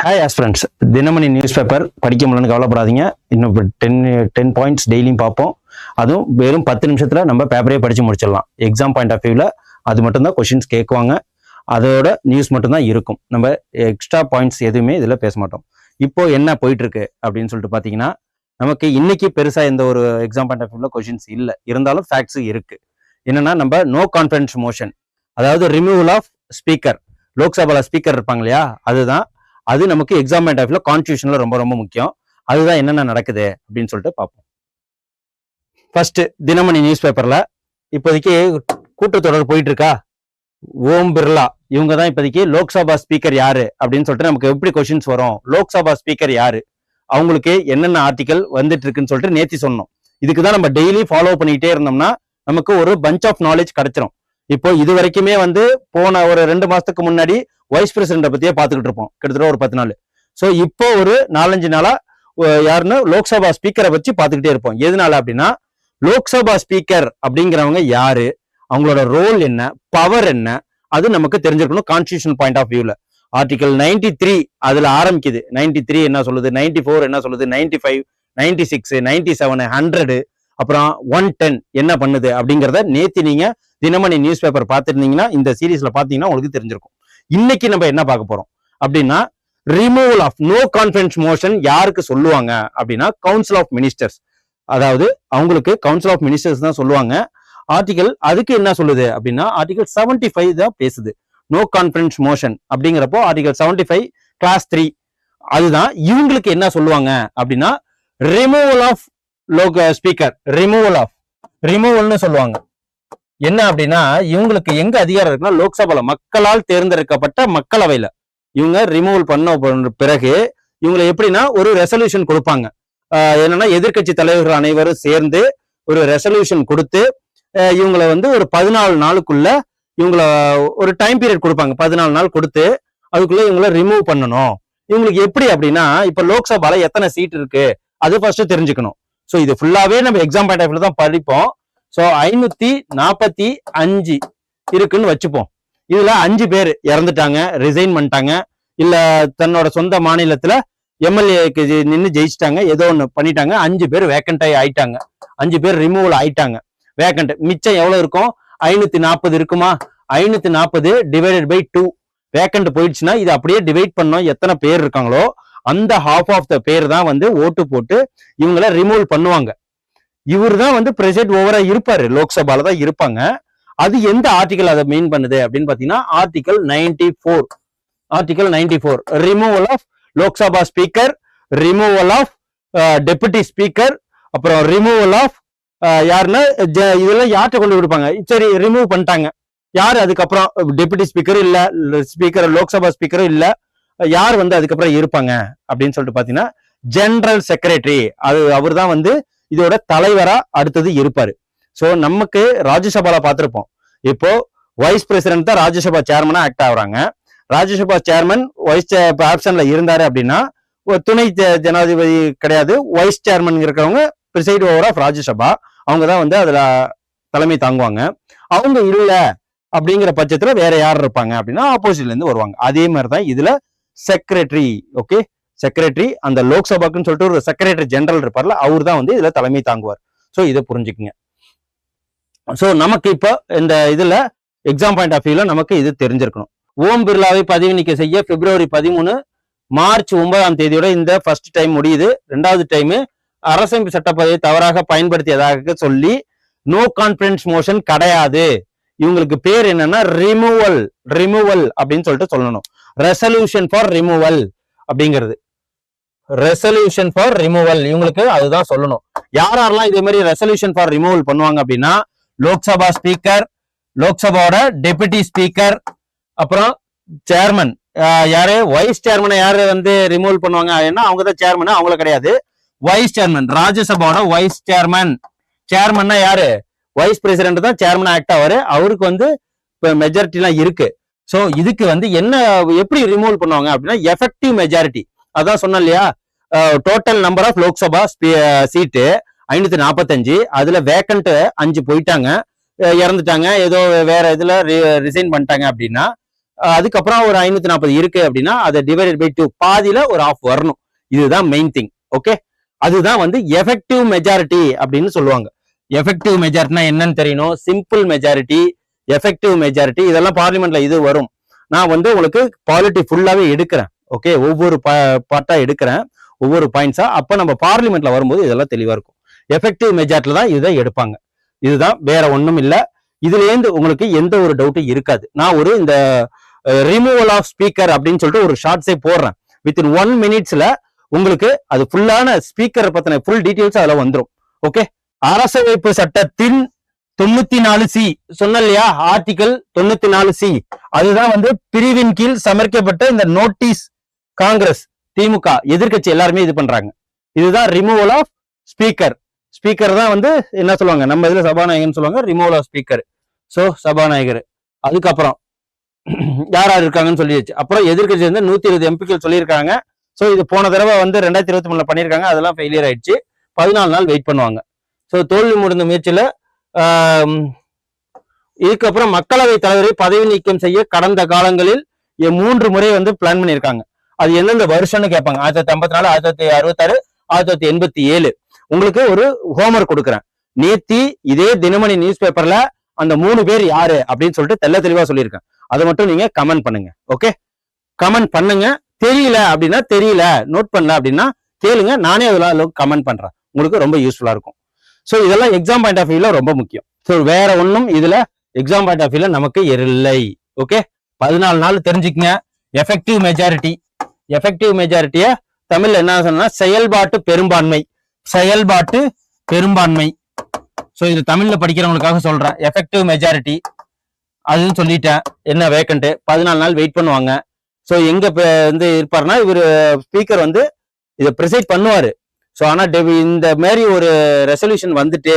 Hi aspirants, Dinamani news paper படிக்க முடியலன்னு கவலைப்படாதீங்க. இன்னும் 10 பாயிண்ட்ஸ் டெய்லியும் பார்ப்போம். அதுவும் வெறும் 10 நிமிஷத்துல நம்ம பேப்பரே படிச்சு முடிச்சிடலாம். எக்ஸாம் பாயிண்ட் ஆஃப் வியூவில் அது மட்டும்தான் கொஸ்டின்ஸ் கேட்குவாங்க. அதோட நியூஸ் மட்டும்தான் இருக்கும். நம்ம எக்ஸ்ட்ரா பாயிண்ட்ஸ் எதுவுமே இதில் பேச மாட்டோம். இப்போ என்ன போயிட்டு இருக்கு அப்படின்னு சொல்லிட்டு பார்த்தீங்கன்னா, நமக்கு இன்னைக்கு பெருசா எந்த ஒரு எக்ஸாம் பாயிண்ட் ஆஃப் வியூவில் கொஸ்டின்ஸ் இல்லை. இருந்தாலும் ஃபேக்ட்ஸ் இருக்கு. என்னன்னா, நம்ம நோ கான்ஃபிடன்ஸ் மோஷன், அதாவது ரிமூவல் ஆஃப் ஸ்பீக்கர், லோக்சபால ஸ்பீக்கர் இருப்பாங்க இல்லையா, அதுதான். அது நமக்கு எக்ஸாம் பாயிண்ட் ஆஃப் வியூல கான்ஸ்டியூஷன்ல ரொம்ப ரொம்ப முக்கியம். அதுதான் என்னென்ன நடக்குது அப்படின்னு சொல்லிட்டு பார்ப்போம். ஃபர்ஸ்ட், தினமணி நியூஸ் பேப்பர்ல இப்போதைக்கு கூட்டத்தொடர் போயிட்டு இருக்கா. ஓம் பிர்லா இவங்க தான் இப்போதைக்கு லோக்சபா ஸ்பீக்கர் யாரு அப்படின்னு சொல்லிட்டு நமக்கு எப்படி கொஸ்டின்ஸ் வரும். லோக்சபா ஸ்பீக்கர் யாரு, அவங்களுக்கு என்னென்ன ஆர்டிகல் வந்துட்டு இருக்குன்னு சொல்லிட்டு நேத்தி சொன்னோம். இதுக்குதான் நம்ம டெய்லி ஃபாலோ பண்ணிட்டே இருந்தோம்னா நமக்கு ஒரு பஞ்ச் ஆஃப் நாலேஜ் கிடைச்சிரும். இப்போ இது வரைக்குமே போன ஒரு 2 மாசத்துக்கு முன்னாடி வைஸ் பிரசிடண்ட பத்தியே பார்த்துக்கிட்டு இருப்போம், கிட்டத்தட்ட ஒரு 10 நாள். ஸோ இப்போ ஒரு 4-5 நாளா யாருன்னு லோக்சபா ஸ்பீக்கரை வச்சு பார்த்துக்கிட்டே இருப்போம். எதனால அப்படின்னா, லோக்சபா ஸ்பீக்கர் அப்படிங்கிறவங்க யாரு, அவங்களோட ரோல் என்ன, பவர் என்ன, அது நமக்கு தெரிஞ்சிருக்கணும். கான்ஸ்டியூஷன் பாயிண்ட் ஆஃப் வியூல ஆர்டிகல் 93 அதுல ஆரம்பிக்குது. 93 என்ன சொல்லுது, 94 என்ன சொல்லுது, 95, 96, 97, 100, அப்புறம் 110 என்ன பண்ணுது அப்படிங்கிறத நேத்தி நீங்க தினமணி நியூஸ் பேப்பர் பார்த்துருந்தீங்கன்னா, இந்த சீரீஸ்ல பாத்தீங்கன்னா உங்களுக்கு தெரிஞ்சிருக்கும். இன்னைக்கு நம்ம என்ன பார்க்க போறோம் அப்படின்னா, removal of no confidence motion யாருக்கு சொல்லுவாங்க அப்படின்னா, கவுன்சில் ஆஃப் மினிஸ்டர்ஸ். அதாவது அவங்களுக்கு கவுன்சில் ஆஃப் மினிஸ்டர்ஸ் தான் சொல்லுவாங்க. ஆர்டிகல் அதுக்கு என்ன சொல்லுது அப்படின்னா, ஆர்டிகல் 75 தான் பேசுது. நோ கான்ஃபிடன்ஸ் மோஷன் அப்படிங்கிறப்போ ஆர்டிகல் 75 கிளாஸ் 3 அதுதான். இவங்களுக்கு என்ன சொல்லுவாங்க அப்படின்னா, ரிமூவல் ஆஃப் ஸ்பீக்கர், ரிமூவல்னு சொல்லுவாங்க. என்ன அப்படின்னா, இவங்களுக்கு எங்க அதிகாரம் இருக்குன்னா, லோக்சபால மக்களால் தேர்ந்தெடுக்கப்பட்ட மக்களவையில இவங்க ரிமூவல் பண்ண பிறகு இவங்களை எப்படின்னா ஒரு ரெசல்யூஷன் கொடுப்பாங்க. என்னன்னா, எதிர்கட்சி தலைவர்கள் அனைவரும் சேர்ந்து ஒரு ரெசல்யூஷன் கொடுத்து இவங்களை ஒரு 14 நாளுக்குள்ள இவங்களை ஒரு டைம் பீரியட் கொடுப்பாங்க. 14 நாள் கொடுத்து அதுக்குள்ள இவங்களை ரிமூவ் பண்ணணும். இவங்களுக்கு எப்படி அப்படின்னா, இப்ப லோக்சபால எத்தனை சீட் இருக்கு அது ஃபர்ஸ்ட் தெரிஞ்சுக்கணும். ஸோ இது ஃபுல்லாவே நம்ம எக்ஸாம் பாயிண்ட் ஆஃப் வியூல தான் படிப்போம். ஸோ 545 இருக்குன்னு வச்சுப்போம். இதுல 5 பேர் இறந்துட்டாங்க, ரிசைன் பண்ணிட்டாங்க, இல்ல தன்னோட சொந்த மாநிலத்துல எம்எல்ஏக்கு நின்று ஜெயிச்சிட்டாங்க, ஏதோ ஒண்ணு பண்ணிட்டாங்க. 5 பேர் வேக்கண்ட் ஆயிட்டாங்க, 5 பேர் ரிமூவல் ஆயிட்டாங்க. வேக்கண்ட் மிச்சம் எவ்வளவு இருக்கும், 540 இருக்குமா. 540 டிவைடட் பை 2 வேக்கண்ட் போயிடுச்சுன்னா இது அப்படியே டிவைட் பண்ணோம். எத்தனை பேர் இருக்காங்களோ அந்த ஹாஃப் ஆஃப் த பேர் தான் ஓட்டு போட்டு இவங்களை ரிமூவ் பண்ணுவாங்க. இவர் தான் பிரசிடென்ட் ஓவரா இருப்பாரு, லோக்சபால தான் இருப்பாங்க. அது எந்த ஆர்டிகல் அதை மீன் பண்ணுது அப்படின்னு பாத்தீங்கன்னா, article 94 removal of Lok Sabha speaker, removal of deputy speaker, அப்புறம் ரிமூவல் ஆஃப் யாருன்னா இதெல்லாம் யார்கிட்ட கொண்டு கொடுப்பாங்க. சரி, ரிமூவ் பண்ணிட்டாங்க யாரு, அதுக்கப்புறம் டெபுட்டி ஸ்பீக்கரும் இல்ல, ஸ்பீக்கர் லோக்சபா ஸ்பீக்கரும் இல்ல, யார் அதுக்கப்புறம் இருப்பாங்க அப்படின்னு சொல்லிட்டு பாத்தீங்கன்னா, ஜெனரல் செக்ரட்டரி. அவர் தான் இதோட தலைவரா அடுத்தது இருப்பாரு. சோ நமக்கு ராஜ்யசபால பார்த்திருப்போம். இப்போ வைஸ் பிரசிடென்ட் தான் ராஜ்யசபா சேர்மனா ஆக்ட் ஆகுறாங்க. ராஜ்யசபா சேர்மன் வைஸ் ஆப்ஷன்ல இருந்தாரு அப்படின்னா துணை ஜனாதிபதி கிடையாது, வைஸ் சேர்மன் இருக்கிறவங்க பிரிசைட் ஓவர் ஆஃப் ராஜ்யசபா, அவங்க தான் அதுல தலைமை தாங்குவாங்க. அவங்க இல்ல அப்படிங்கிற பட்சத்துல வேற யார் இருப்பாங்க அப்படின்னா ஆப்போசிட்ல இருந்து வருவாங்க. அதே மாதிரிதான் இதுல செக்ரட்டரி. ஓகே, செக்ரட்டரி, அந்த லோக்சபாக்குன்னு சொல்லிட்டு ஒரு செக்ரட்டரி ஜெனரல் இருப்பார்ல, அவர் தான் இதுல தலைமை தாங்குவார். ஸோ இதை புரிஞ்சுக்குங்க. ஸோ நமக்கு இப்போ இந்த இதுல எக்ஸாம் பாயிண்ட் ஆஃப் வியூல நமக்கு இது தெரிஞ்சிருக்கணும். ஓம் பிர்லாவை பதவி நீக்க செய்ய பிப்ரவரி 13 மார்ச் 9ஆம் தேதியோட இந்த ஃபர்ஸ்ட் டைம் முடியுது. 2வது டைம் அரசமைப்பு சட்டப்பதிவை தவறாக பயன்படுத்தியதாக சொல்லி நோ கான்ஃபிடன்ஸ் மோஷன் கிடையாது. இவங்களுக்கு பேர் என்னன்னா ரிமூவல் அப்படின்னு சொல்லிட்டு சொல்லணும். ரெசல்யூஷன் ஃபார் ரிமூவல் அப்படிங்கிறது, ரெசல்யூஷன் ஃபார் ரிமூவல் இவங்களுக்கு அதுதான் சொல்லணும். யாரெல்லாம் இதே மாதிரி ரெசல்யூஷன் ஃபார் ரிமூவல் பண்ணுவாங்க அப்படின்னா, லோக்சபா ஸ்பீக்கர், லோக்சபாவோட டெபுட்டி ஸ்பீக்கர், அப்புறம் சேர்மன். யாரு வைஸ் சேர்மனை யாரு ரிமூவல் பண்ணுவாங்க ஏன்னா அவங்க தான் சேர்மன், அவங்கள கிடையாது. வைஸ் சேர்மன், ராஜ்யசபாவோட வைஸ் சேர்மன். சேர்மன்னா யாரு, வைஸ் பிரசிடென்ட் தான் சேர்மன் ஆக்ட் ஆவாரு. அவருக்கு இப்ப மெஜாரிட்டி எல்லாம் இருக்கு. சோ இதுக்கு என்ன எப்படி ரிமூவ் பண்ணுவாங்க அப்படின்னா, எஃபெக்டிவ் மெஜாரிட்டி. அதான் சொன்னேன் இல்லையா, டோட்டல் நம்பர் ஆஃப் லோக்சபா சீட்டு 545, அதுல வேக்கண்ட் 5 போயிட்டாங்க. இறந்துட்டாங்க, ஏதோ வேற இதுல ரிசைன் பண்ணிட்டாங்க அப்படின்னா, அதுக்கப்புறம் ஒரு 540 இருக்கு அப்படின்னா அதை டிவைடட் பை 2, பாதியில ஒரு ஆஃப் வரணும். இதுதான் மெயின் திங். ஓகே, அதுதான் வந்து எஃபெக்டிவ் மெஜாரிட்டி அப்படின்னு சொல்லுவாங்க. எஃபெக்டிவ் மெஜாரிட்டினா என்னன்னு தெரியணும். சிம்பிள் மெஜாரிட்டி, எஃபெக்டிவ் மெஜாரிட்டி, இதெல்லாம் பார்லிமெண்ட்ல இது வரும். நான் வந்து உங்களுக்கு பாலிட்டி ஃபுல்லாவே எடுக்கிறேன். ஓகே, ஒவ்வொரு பார்ட்டா எடுக்கிறேன், ஒவ்வொரு பாயிண்ட்ஸா. அப்ப நம்ம பார்லிமெண்ட்ல வரும்போது இதெல்லாம் தெளிவா இருக்கும். எஃபெக்டிவ் மெஜாரிட்டில தான் இதை எடுப்பாங்க. இதுதான், வேற ஒண்ணும் இல்ல. இதுல இருந்து உங்களுக்கு எந்த ஒரு டவுட்டும் இருக்காது. நான் ஒரு இந்த ரிமூவல் ஆஃப் ஸ்பீக்கர் அப்படின்னு சொல்லிட்டு ஒரு ஷார்ட்ஸே போடுறேன். வித்தின் 1 minutesல உங்களுக்கு அது ஃபுல்லான ஸ்பீக்கரை பத்தின ஃபுல் டீடைல்ஸ் அதுல வந்துடும். ஓகே, அரசமைப்பு சட்டத்தின் 94C சொன்ன இல்லையா, ஆர்டிகல் 94C, அதுதான் வந்து பிரிவின் கீழ் சமர்ப்பிக்கப்பட்ட இந்த நோட்டீஸ். காங்கிரஸ், திமுக எதிர்கட்சி எல்லாருமே இது பண்றாங்க. இதுதான் ரிமூவல் ஆஃப் ஸ்பீக்கர். ஸ்பீக்கர் தான் வந்து என்ன சொல்லுவாங்க, நம்ம இதுல சபாநாயகர்னு சொல்லுவாங்க, ரிமூவல் ஆஃப் ஸ்பீக்கர். சோ சபாநாயகர். அதுக்கப்புறம் யார் யார் இருக்காங்கன்னு சொல்லிடுச்சு. அப்புறம் எதிர்கட்சி வந்து 120 எம்பிக்கள் சொல்லியிருக்காங்க. சோ இது போன தடவை வந்து 2023 பண்ணியிருக்காங்க, அதெல்லாம் ஃபெயிலியர் ஆயிடுச்சு. 14 நாள் வெயிட் பண்ணுவாங்க. சோ தோல்வி முடிந்த முயற்சியில இதுக்கப்புறம் மக்களவை தலைவரை பதவி நீக்கம் செய்ய கடந்த காலங்களில் 3 முறை வந்து பிளான் பண்ணியிருக்காங்க. அது எந்தெந்த வருஷம்னு கேட்பாங்க. 1954, 1966, 1987. உங்களுக்கு ஒரு ஹோம்ஒர்க் கொடுக்குறேன். நேத்தி இதே தினமணி நியூஸ் பேப்பர்ல அந்த 3 பேர் யாரு அப்படின்னு சொல்லிட்டு தெல்ல தெளிவா சொல்லியிருக்கேன். அதை மட்டும் நீங்க கமெண்ட் பண்ணுங்க. ஓகே, கமெண்ட் பண்ணுங்க. தெரியல அப்படின்னா தெரியல, நோட் பண்ணல அப்படின்னா கேளுங்க, நானே அதுல கமெண்ட் பண்றேன். உங்களுக்கு ரொம்ப யூஸ்ஃபுல்லா இருக்கும். சோ இதெல்லாம் எக்ஸாம் பாயிண்ட் ஆஃப் வியூல ரொம்ப முக்கியம். சோ வேற ஒன்றும் இதுல எக்ஸாம் பாயிண்ட் ஆஃப் வியூல நமக்கு இல்லை. ஓகே, 14 நாள் தெரிஞ்சுக்கங்க. எஃபெக்டிவ் மெஜாரிட்டி, எஃபெக்டிவ் மெஜாரிட்டிய தமிழ்ல என்ன சொன்னா செயல்பாட்டு பெரும்பான்மை. செயல்பாட்டு பெரும்பான்மை. சோ இது தமிழ்ல படிக்கிறவங்களுக்காக சொல்றேன். எஃபெக்டிவ் மெஜாரிட்டி அதுன்னு சொல்லிட்டேன். என்ன வேக்கண்ட் 14 நாள் வெயிட் பண்ணுவாங்க. சோ எங்க வந்து இருப்பாருன்னா இவர் ஸ்பீக்கர் வந்து இதை ப்ரிசைட் பண்ணுவாரு. சோ ஆனா இந்த மாதிரி ஒரு ரெசல்யூஷன் வந்துட்டு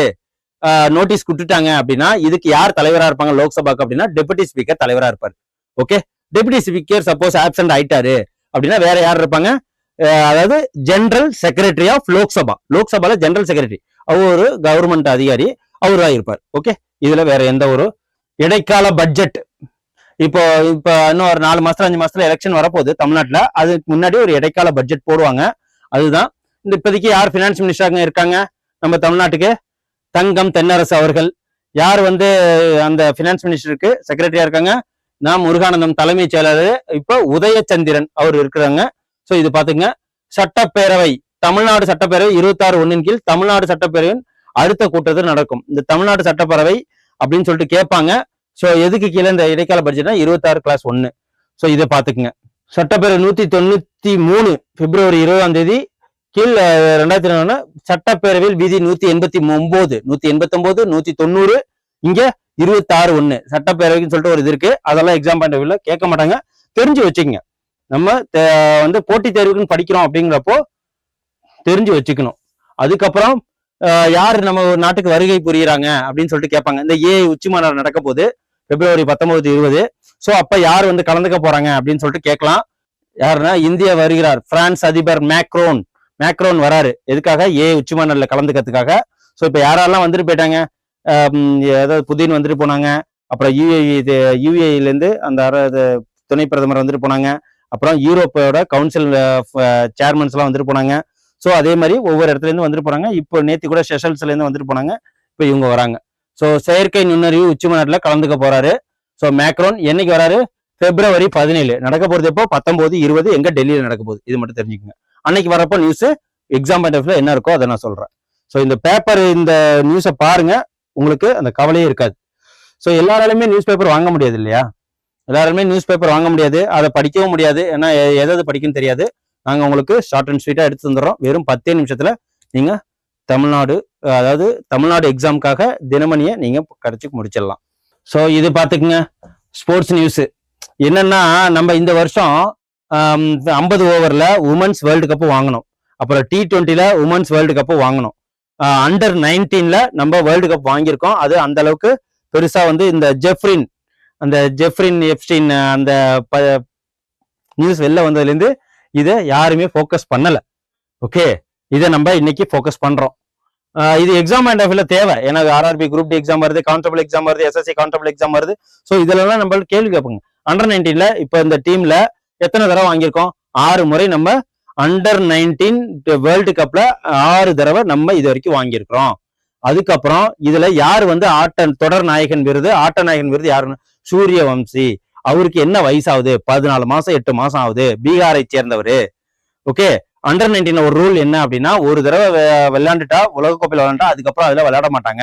நோட்டீஸ் கொடுத்துட்டாங்க அப்படின்னா இதுக்கு யார் தலைவரா இருப்பாங்க லோக்சபாக்கு அப்படின்னா டெபுட்டி ஸ்பீக்கர் தலைவரா இருப்பாரு. Okay, deputy speaker suppose absent ஆயிட்டாரு அப்படின்னா வேற யார் இருப்பாங்க, அதாவது ஜெனரல் செக்ரட்டரி ஆஃப் லோக்சபா. லோக்சபால ஜெனரல் செக்ரட்டரி, அவர் ஒரு கவர்மெண்ட் அதிகாரி, அவரா இருப்பார். ஓகே, இதுல வேற எந்த ஒரு இடைக்கால பட்ஜெட். இப்போ இன்னும் ஒரு 4 மாசத்துல 5 மாசத்துல எலெக்ஷன் வரப்போகுது தமிழ்நாட்டுல. அதுக்கு முன்னாடி ஒரு இடைக்கால பட்ஜெட் போடுவாங்க. அதுதான் இந்த இப்போதைக்கு யார் பினான்ஸ் மினிஸ்டராக இருக்காங்க நம்ம தமிழ்நாட்டுக்கு, தங்கம் தென்னரசு அவர்கள். யார் வந்து அந்த பினான்ஸ் மினிஸ்டருக்கு செக்ரட்டரியா இருக்காங்க, நாம் முருகானந்தம் தலைமைச் செயலாளர். இப்போ உதயச்சந்திரன் அவர் இருக்கிறாங்க. சோ இது பாத்துங்க. சட்டப்பேரவை, தமிழ்நாடு சட்டப்பேரவை 26(1) கீழ் தமிழ்நாடு சட்டப்பேரவையின் அடுத்த கூட்டத்தில் நடக்கும். இந்த தமிழ்நாடு சட்டப்பேரவை அப்படின்னு சொல்லிட்டு கேட்பாங்க. சோ எதுக்கு கீழே இந்த இடைக்கால பட்ஜெட்னா 26(1). சோ இதை பாத்துக்குங்க. சட்டப்பேரவை 193 பிப்ரவரி 20ஆம் கீழ் 2021 சட்டப்பேரவையில் விதி 189, 190, இங்க 26(1) சட்டப்பேரவைன்னு சொல்லிட்டு ஒரு இது இருக்கு. அதெல்லாம் எக்ஸாம் பாயிண்ட் ஆஃப் வியூல கேட்க மாட்டாங்க, தெரிஞ்சு வச்சுக்கோங்க. நம்ம வந்து போட்டித் தேர்வுக்குன்னு படிக்கிறோம் அப்படிங்கிறப்போ தெரிஞ்சு வச்சுக்கணும். அதுக்கப்புறம் யார் நம்ம நாட்டுக்கு வருகை புரியுறாங்க அப்படின்னு சொல்லிட்டு கேட்பாங்க. இந்த உச்சி மாநாடு நடக்க போகுது பிப்ரவரி 19, 20. சோ அப்ப யார் வந்து கலந்துக்க போறாங்க அப்படின்னு சொல்லிட்டு கேட்கலாம். யாருன்னா இந்தியா வருகிறார், பிரான்ஸ் அதிபர் மேக்ரோன் வராரு. எதுக்காக, உச்சி மாநாடுல கலந்துக்கிறதுக்காக. சோ இப்ப யாரெல்லாம் வந்துட்டு போயிட்டாங்க, ஏதாவது புதின் வந்துட்டு போனாங்க. அப்புறம் யுஏஇல இருந்து அந்த துணை பிரதமர் வந்துட்டு போனாங்க. அப்புறம் யூரோப்போட கவுன்சில் சேர்மன்ஸ் எல்லாம் வந்துட்டு போனாங்க. ஸோ அதே மாதிரி ஒவ்வொரு இடத்துல இருந்து வந்துட்டு போறாங்க. இப்போ நேற்று கூட செஷல்ஸ்ல இருந்து வந்துட்டு போனாங்க. இப்போ இவங்க வராங்க. ஸோ செயற்கை நுண்ணறிவு உச்சி மாநாட்டில் கலந்துக்க போறாரு. ஸோ மேக்ரோன் என்னைக்கு வராரு, பிப்ரவரி 17 நடக்க போறது. எப்போ 19, 20 எங்க டெல்லியில நடக்க போகுது, இது மட்டும் தெரிஞ்சுக்கோங்க. அன்னைக்கு வரப்போ நியூஸ் எக்ஸாம் பாயிண்ட் ஆஃப் வியூல என்ன இருக்கோ அதை நான் சொல்றேன். ஸோ இந்த பேப்பர், இந்த நியூஸை பாருங்க, உங்களுக்கு அந்த கவலையே இருக்காது. ஸோ எல்லாராலுமே நியூஸ் பேப்பர் வாங்க முடியாது இல்லையா, எல்லாருமே நியூஸ் பேப்பர் வாங்க முடியாது, அதை படிக்கவும் முடியாது. ஏன்னா எதாவது படிக்குன்னு தெரியாது. நாங்கள் உங்களுக்கு ஷார்ட் அண்ட் ஸ்வீட்டாக எடுத்து தந்துடுறோம். வெறும் 10 நிமிஷத்துல நீங்க தமிழ்நாடு எக்ஸாமுக்காக தினமணியை நீங்க கிடைச்சி முடிச்சிடலாம். ஸோ இது பார்த்துக்குங்க. ஸ்போர்ட்ஸ் நியூஸ் என்னன்னா, நம்ம இந்த வருஷம் 50 ஓவர்ல உமன்ஸ் வேர்ல்டு கப் வாங்கணும். அப்புறம் T20ல உமன்ஸ் வேர்ல்டு கப் வாங்கணும். அண்டர் 19ல நம்ம வேர்ல்டு கப் வாங்கியிருக்கோம். அது அந்த அளவுக்கு பெருசா வந்து இந்த ஜெஃப்ரின் எப்ஸ்டீன் அந்த நியூஸ் வெளில வந்ததுலேருந்து இதை யாருமே ஃபோக்கஸ் பண்ணல. ஓகே, இதை நம்ம இன்னைக்கு ஃபோக்கஸ் பண்றோம். இது எக்ஸாம் பாயிண்ட் ஆஃப் வியூல தேவை. ஏன்னா ஆர்ஆர்பி குரூப் டி எக்ஸாம் வருது, கான்ஸ்டபிள் எக்ஸாம் வருது, எஸ்எஸ்சி கான்ஸ்டபிள் எக்ஸாம் வருது. ஸோ இதுலலாம் நம்ம கேள்வி கேட்போங்க. அண்டர் 19ல இப்ப இந்த டீம்ல எத்தனை தடவை வாங்கியிருக்கோம்? 6 முறை நம்ம அண்டர் 19 வேர்ல்டு கப்ல 6 தடவை நம்ம இது வரைக்கும் வாங்கியிருக்கிறோம். அதுக்கப்புறம் இதுல யார் வந்து தொடர் நாயகன் விருது, ஆட்ட நாயகன் விருது யாருன்னு? சூரியவம்சி. அவருக்கு என்ன வயசாகுது? 14 மாசம் 8 மாசம் ஆகுது. பீகாரை சேர்ந்தவர். ஓகே. அண்டர் 19 ஒரு ரூல் என்ன அப்படின்னா, ஒரு தடவை விளையாண்டுட்டா, உலகக்கோப்பையில் விளையாண்டா அதுக்கப்புறம் அதுல விளையாட மாட்டாங்க.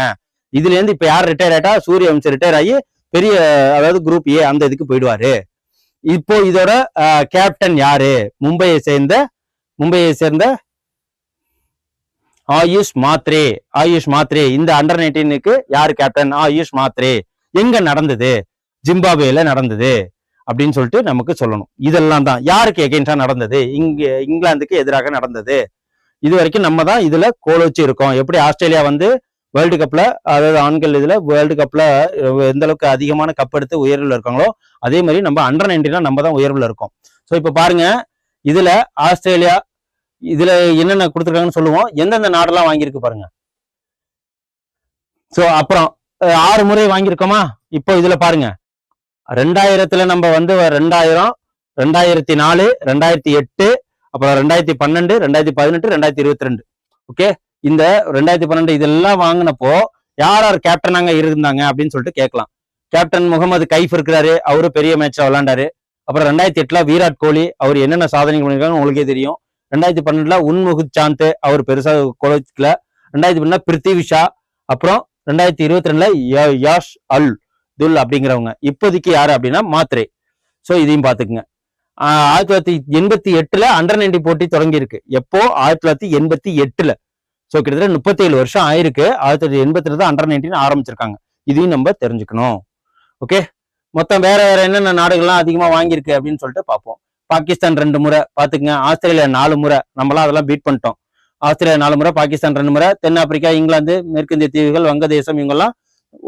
இதுல இருந்து இப்ப யார் ரிட்டையர் ஆயிட்டா, சூரியவம்சி ரிட்டையர் ஆகி பெரிய, அதாவது குரூப் ஏ அந்த இதுக்கு போயிடுவாரு. இப்போ இதோட கேப்டன் யாரு? மும்பையை சேர்ந்த ஆயுஷ் மாத்ரே. இந்த அண்டர் 19க்கு யாரு கேப்டன்? ஆயுஷ் மாத்ரே. எங்க நடந்தது? ஜிம்பாப்வேல நடந்தது அப்படின்னு சொல்லிட்டு நமக்கு சொல்லணும். இதெல்லாம் தான் யாருக்கு எகெயின்ஸ்டா நடந்தது? இங்கிலாந்துக்கு எதிராக நடந்தது. இது வரைக்கும் நம்ம தான் இதுல கோல் வச்சு இருக்கோம். எப்படி ஆஸ்திரேலியா வந்து வேர்ல்டு கப்ல, அதாவது ஆண்கள் இதுல வேர்ல்டு கப்ல எந்த அளவுக்கு அதிகமான கப் எடுத்து உயர்வுல இருக்காங்களோ, அதே மாதிரி நம்ம அண்டர் 19 நம்ம தான் உயர்வுல இருக்கோம். ஸோ இப்ப பாருங்க, இதுல ஆஸ்திரேலியா இதுல என்னென்ன கொடுத்துருக்காங்கன்னு சொல்லுவோம். எந்தெந்த நாடெல்லாம் வாங்கியிருக்கு பாருங்க. ஸோ அப்புறம் 6 முறை வாங்கியிருக்கோமா? இப்போ இதுல பாருங்க, 2000ல நம்ம வந்து 2000, 2004, 2008, அப்புறம் 2012, 2018, 2022. ஓகே. இந்த 2012 இதெல்லாம் வாங்கினப்போ யார் யார் கேப்டனாங்க இருந்தாங்க அப்படின்னு சொல்லிட்டு கேட்கலாம். கேப்டன் முகமது கைஃப் இருக்கிறாரு, அவரு பெரிய மேட்ச்ல விளையாண்டாரு. அப்புறம் 2008ல விராட் கோலி, அவர் என்னென்ன சாதனை பண்ணிருக்காங்க உங்களுக்கே தெரியும். 2012ல உன்முகுத் சாந்த், அவர் பெருசா கோலோச்சிக்கல. 2012 பிருத்திவி ஷா. அப்புறம் 2022ல யாஷ் அல் துல் அப்படிங்கிறவங்க. இப்போதைக்கு யாரு அப்படின்னா மாத்ரே. ஸோ இதையும் பாத்துக்குங்க. 1988ல அண்டர் 19 போட்டி தொடங்கி இருக்கு. எப்போ? 1988ல. ஸோ கிட்டத்தட்ட 37 வருஷம் ஆயிருக்கு. 1980ல தான் அண்டர் 19 ஆரம்பிச்சிருக்காங்க. இதையும் நம்ம தெரிஞ்சுக்கணும். ஓகே. மொத்தம் வேற என்னென்ன நாடுகள்லாம் அதிகமா வாங்கியிருக்கு அப்படின்னு சொல்லிட்டு பார்ப்போம். பாகிஸ்தான் 2 முறை பாத்துக்குங்க. ஆஸ்திரேலியா 4 முறை. நம்மளாம் அதெல்லாம் பீட் பண்ணிட்டோம். ஆஸ்திரேலியா 4 முறை, பாகிஸ்தான் 2 முறை, தென்னாப்பிரிக்கா, இங்கிலாந்து, மேற்கிந்திய தீவுகள், வங்கதேசம் இவங்கெல்லாம்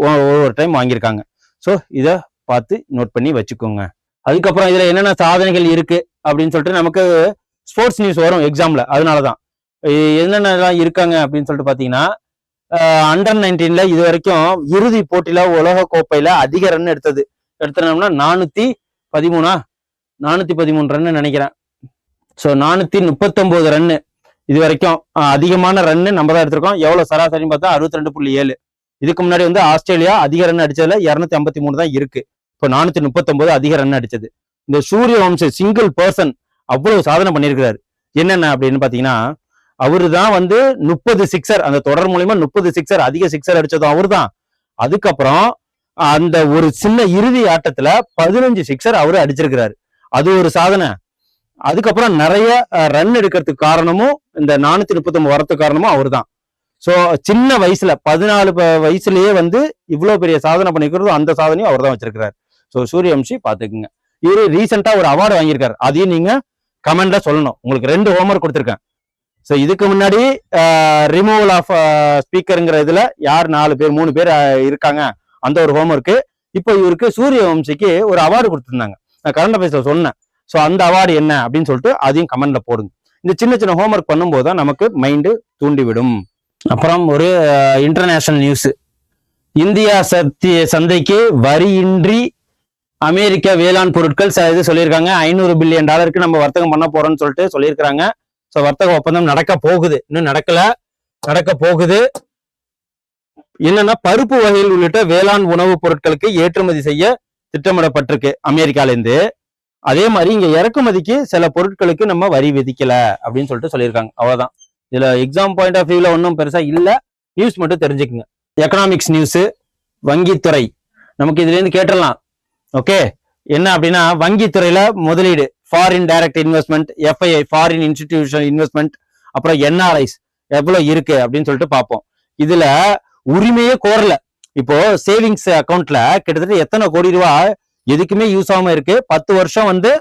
ஒவ்வொரு டைம் வாங்கியிருக்காங்க. ஸோ இதை பார்த்து நோட் பண்ணி வச்சுக்கோங்க. அதுக்கப்புறம் இதுல என்னென்ன சாதனைகள் இருக்கு அப்படின்னு சொல்லிட்டு நமக்கு ஸ்போர்ட்ஸ் நியூஸ் வரும் எக்ஸாம்ல. அதனாலதான் என்னென்னலாம் இருக்காங்க அப்படின்னு சொல்லிட்டு பாத்தீங்கன்னா, அண்டர் 19ல இது வரைக்கும் இறுதி போட்டியில உலக கோப்பையில அதிக ரன் எடுத்தோம்னா 413 ரன் நினைக்கிறேன். ஸோ 439 ரன்னு இது வரைக்கும் அதிகமான ரன்னு நம்ம தான் எடுத்திருக்கோம். எவ்வளவு சராசரின்னு பார்த்தா 62.7. இதுக்கு முன்னாடி வந்து ஆஸ்திரேலியா அதிக ரன் அடிச்சதுல 253 தான் இருக்கு. இப்போ 439 அதிக ரன் அடிச்சது. இந்த சூரியவம்சி சிங்கிள் பர்சன் அவ்வளவு சாதனை பண்ணியிருக்கிறாரு. என்னென்ன அப்படின்னு பாத்தீங்கன்னா, அவரு தான் வந்து 30 சிக்ஸர், அந்த தொடர் மூலியமா 30 சிக்ஸர், அதிக சிக்ஸர் அடிச்சதும் அவரு தான். அதுக்கப்புறம் அந்த ஒரு சின்ன இறுதி ஆட்டத்துல 15 சிக்ஸர் அவரு அடிச்சிருக்கிறாரு. அது ஒரு சாதனை. அதுக்கப்புறம் நிறைய ரன் எடுக்கிறதுக்கு காரணமும் இந்த 439 வரத்துக்கு காரணமும் அவரு தான். ஸோ சின்ன வயசுல 14 வயசுலயே வந்து இவ்வளவு பெரிய சாதனை பண்ணிக்கிறது, அந்த சாதனையும் அவர் தான் வச்சிருக்கிறாரு. ஸோ சூரியவம்சி பாத்துக்குங்க. இவரு ரீசெண்டா ஒரு அவார்டு வாங்கியிருக்காரு. அதையும் நீங்க கமெண்ட்ல சொல்லணும். உங்களுக்கு 2 ஹோம்ஒர்க் கொடுத்துருக்கேன். ஸோ இதுக்கு முன்னாடி ரிமூவல் ஆஃப் ஸ்பீக்கருங்கிற இதுல யார் 3 பேர் இருக்காங்க, அந்த ஒரு ஹோம்ஒர்க்கு. இப்போ இவருக்கு சூரியவம்சிக்கு ஒரு அவார்டு கொடுத்துருந்தாங்க. நான் கரண்ட் அஃபேர்ஸ்ல சொன்னேன். ஸோ அந்த அவார்டு என்ன அப்படின்னு சொல்லிட்டு அதையும் கமெண்ட்ல போடுங்க. இந்த சின்ன சின்ன ஹோம்ஒர்க் பண்ணும்போது தான் நமக்கு மைண்டு தூண்டிவிடும். அப்புறம் ஒரு இன்டர்நேஷனல் நியூஸ். இந்தியா சந்தைக்கு வரியின்றி அமெரிக்க வேளாண் பொருட்கள் இது சொல்லியிருக்காங்க. $500 பில்லியன் நம்ம வர்த்தகம் பண்ண போறோம்னு சொல்லிட்டு சொல்லியிருக்கிறாங்க. ஸோ வர்த்தக ஒப்பந்தம் நடக்க போகுது. இன்னும் நடக்க போகுது. என்னன்னா, பருப்பு வகைகள் உள்ளிட்ட வேளாண் உணவுப் பொருட்களுக்கு ஏற்றுமதி செய்ய திட்டமிடப்பட்டிருக்கு அமெரிக்காலேருந்து. அதே மாதிரி இங்க இறக்குமதிக்கு சில பொருட்களுக்கு நம்ம வரி விதிக்கல அப்படின்னு சொல்லிட்டு சொல்லியிருக்காங்க. அவ்வளவுதான். இதுல எக்ஸாம் பாயிண்ட் ஆஃப் வியூல ஒன்றும் பெருசா இல்ல. நியூஸ் மட்டும் தெரிஞ்சுக்குங்க. Economics news. வங்கித்துறை நமக்கு இதுல இருந்து கேட்டலாம். ஓகே. என்ன அப்படின்னா, வங்கித்துறையில முதலீடு, foreign direct investment, FII foreign institutional investment, அப்புறம் என்ஆர்ஐஸ் எவ்வளவு இருக்கு அப்படின்னு சொல்லிட்டு பார்ப்போம். இதுல உரிமையே கோரல. இப்போ சேவிங்ஸ் அக்கௌண்ட்ல கிட்டத்தட்ட எத்தனை கோடி ரூபாய் எதுக்குமே யூஸ் ஆகாம இருக்கு. 10 வருஷம் வந்து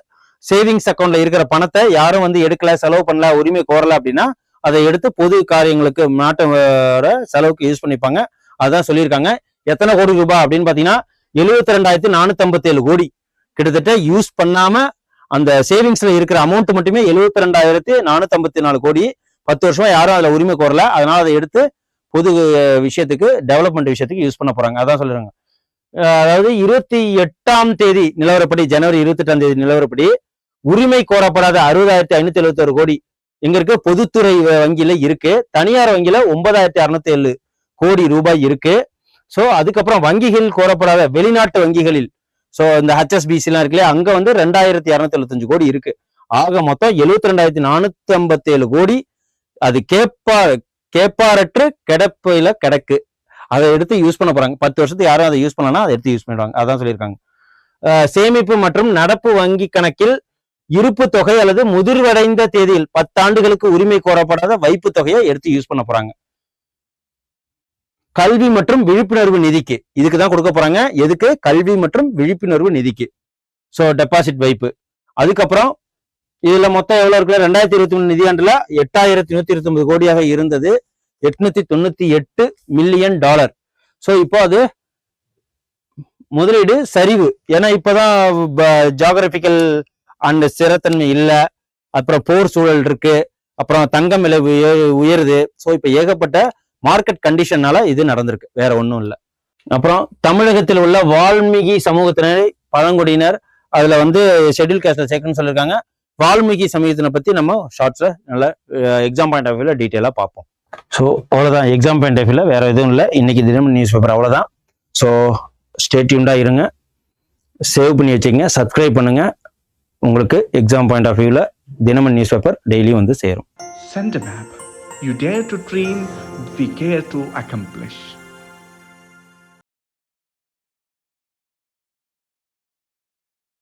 சேவிங்ஸ் அக்கௌண்ட்ல இருக்கிற பணத்தை யாரும் வந்து எடுக்கல, செலவு பண்ணல, உரிமை கோரல அப்படின்னா அதை எடுத்து பொது காரியங்களுக்கு, நாட்டோட செலவுக்கு யூஸ் பண்ணிப்பாங்க. அதான் சொல்லியிருக்காங்க. எத்தனை கோடி ரூபாய் அப்படின்னு பாத்தீங்கன்னா 72,457 கோடி. கிட்டத்தட்ட யூஸ் பண்ணாம அந்த சேவிங்ஸ்ல இருக்கிற அமௌண்ட் மட்டுமே 72,454 கோடி. 10 வருஷமா யாரும் அதுல உரிமை கோரல. அதனால அதை எடுத்து பொது விஷயத்துக்கு டெவலப்மெண்ட் விஷயத்துக்கு யூஸ் பண்ண போறாங்க. அதான் சொல்றாங்க. அதாவது 28ஆம் தேதி நிலவரப்படி, ஜனவரி 28ஆம் தேதி நிலவரப்படி உரிமை கோரப்படாத 60,571 கோடி எங்க இருக்கு? பொதுத்துறை வங்கியில இருக்கு. தனியார் வங்கியில 9,607 கோடி ரூபாய் இருக்கு. சோ அதுக்கப்புறம் வங்கிகள் கோரப்படாத வெளிநாட்டு வங்கிகளில், சோ இந்த HSBC எல்லாம் இருக்குல்ல, அங்க வந்து 2,275 கோடி இருக்கு. ஆக மொத்தம் 72,457 கோடி அது கேப்பாரற்று கிடப்பையில கிடக்கு. அதை எடுத்து யூஸ் பண்ண போறாங்க. 10 வருஷத்துக்கு யாரும் அதை யூஸ் பண்ணலன்னா அதை எடுத்து யூஸ் பண்ணிடுவாங்க. அதான் சொல்லியிருக்காங்க. சேமிப்பு மற்றும் நடப்பு வங்கி கணக்கில் இருப்பு தொகை அல்லது முதிர்வடைந்த தேதியில் 10 ஆண்டுகளுக்கு உரிமை கோரப்படாத வைப்பு தொகையை எடுத்து யூஸ் பண்ண போறாங்க. கல்வி மற்றும் விழிப்புணர்வு நிதிக்கு இதுக்கு தான் கொடுக்க போறாங்க. எதுக்கு? கல்வி மற்றும் விழிப்புணர்வு நிதிக்கு. சோ டெபாசிட் வைப்பு. அதுக்கப்புறம் இதுல மொத்தம் எவ்வளவு இருக்கு? 2023 நிதியாண்டுல 8,129 கோடியாக இருந்தது. 898 மில்லியன் டாலர். சோ இப்போ அது முதலீடு சரிவு. ஏன்னா இப்பதான் ஜியோகிராபிக்கல் அண்ட் ஸ்திரத்தன்மை இல்ல, அப்புறம் போர் சூழல் இருக்கு, அப்புறம் தங்கம் விலை உயருது. ஸோ இப்போ ஏகப்பட்ட மார்க்கெட் கண்டிஷன்னால இது நடந்திருக்கு, வேற ஒன்றும் இல்லை. அப்புறம் தமிழகத்தில் உள்ள வால்மீகி சமூகத்தினர், பழங்குடியினர் அதுல வந்து ஷெட்யூல் காஸ்ட்ல சேர்க்கணும்னு சொல்லியிருக்காங்க. வால்மீகி சமூகத்தினை பத்தி நம்ம ஷார்ட்ஸ்ல நல்ல எக்ஸாம் பாயிண்ட் ஆஃப் வியூல டீட்டெயிலா பார்ப்போம். ஸோ அவ்வளோதான், எக்ஸாம் பாயிண்ட் ஆஃப் வியூல வேற எதுவும் இல்லை. இன்னைக்கு தினமணி நியூஸ் பேப்பர் அவ்வளோதான். ஸோ ஸ்டே டியூன்டா இருங்க, சேவ் பண்ணி வச்சுக்கங்க, சப்ஸ்கிரைப் பண்ணுங்க. உங்களுக்கு எக்ஸாம் பாயிண்ட் ஆஃப் வியூல தினமணி நியூஸ் பேப்பர் டெய்லியும் வந்து சேரும். Send a map. You dare to dream, we care to accomplish.